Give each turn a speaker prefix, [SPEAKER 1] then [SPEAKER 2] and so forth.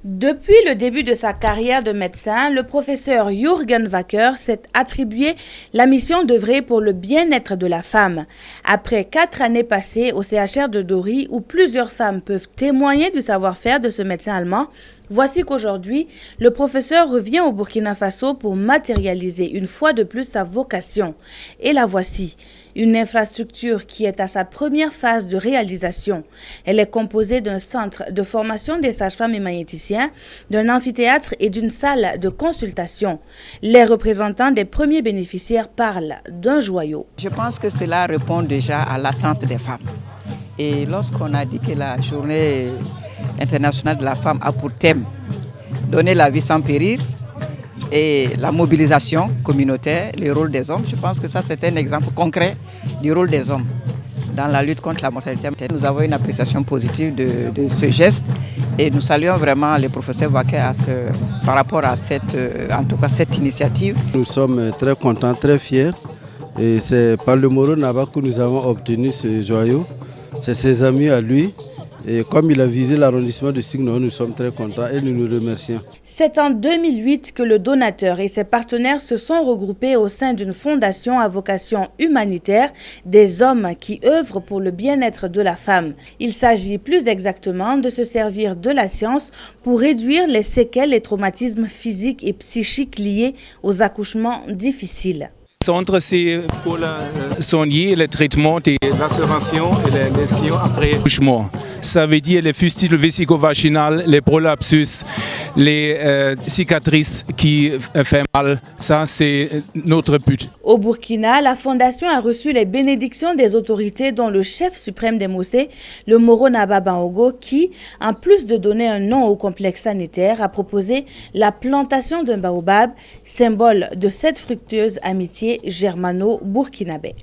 [SPEAKER 1] Depuis le début de sa carrière de médecin, le professeur Jürgen Wacker s'est attribué la mission d'œuvrer pour le bien-être de la femme. Après 4 années passées au CHR de Dori, où plusieurs femmes peuvent témoigner du savoir-faire de ce médecin allemand, voici qu'aujourd'hui, le professeur revient au Burkina Faso pour matérialiser une fois de plus sa vocation. Et la voici, une infrastructure qui est à sa première phase de réalisation. Elle est composée d'un centre de formation des sages-femmes et magnéticiens, d'un amphithéâtre et d'une salle de consultation. Les représentants des premiers bénéficiaires parlent d'un joyau.
[SPEAKER 2] Je pense que cela répond déjà à l'attente des femmes. Et lorsqu'on a dit que la journée internationale de la femme a pour thème donner la vie sans périr et la mobilisation communautaire, le rôle des hommes, je pense que ça c'est un exemple concret du rôle des hommes dans la lutte contre la mortalité. Nous avons une appréciation positive de ce geste et nous saluons vraiment le professeur Wacker par rapport à cette initiative.
[SPEAKER 3] Nous sommes très contents, très fiers et c'est par le Moro Naba que nous avons obtenu ce joyau. C'est ses amis à lui. Et comme il a visé l'arrondissement de Signo, nous sommes très contents et nous nous remercions.
[SPEAKER 1] C'est en 2008 que le donateur et ses partenaires se sont regroupés au sein d'une fondation à vocation humanitaire, des hommes qui œuvrent pour le bien-être de la femme. Il s'agit plus exactement de se servir de la science pour réduire les séquelles et traumatismes physiques et psychiques liés aux accouchements difficiles.
[SPEAKER 4] Le centre, c'est pour soigner le traitement de lacération et les lésions après l'accouchement. Ça veut dire les fustules vésico-vaginales, les prolapsus, les cicatrices qui font mal. Ça, c'est notre but.
[SPEAKER 1] Au Burkina, la fondation a reçu les bénédictions des autorités, dont le chef suprême des Mossé, le Moro Naba Bangogo, qui, en plus de donner un nom au complexe sanitaire, a proposé la plantation d'un baobab, symbole de cette fructueuse amitié germano-burkinabé.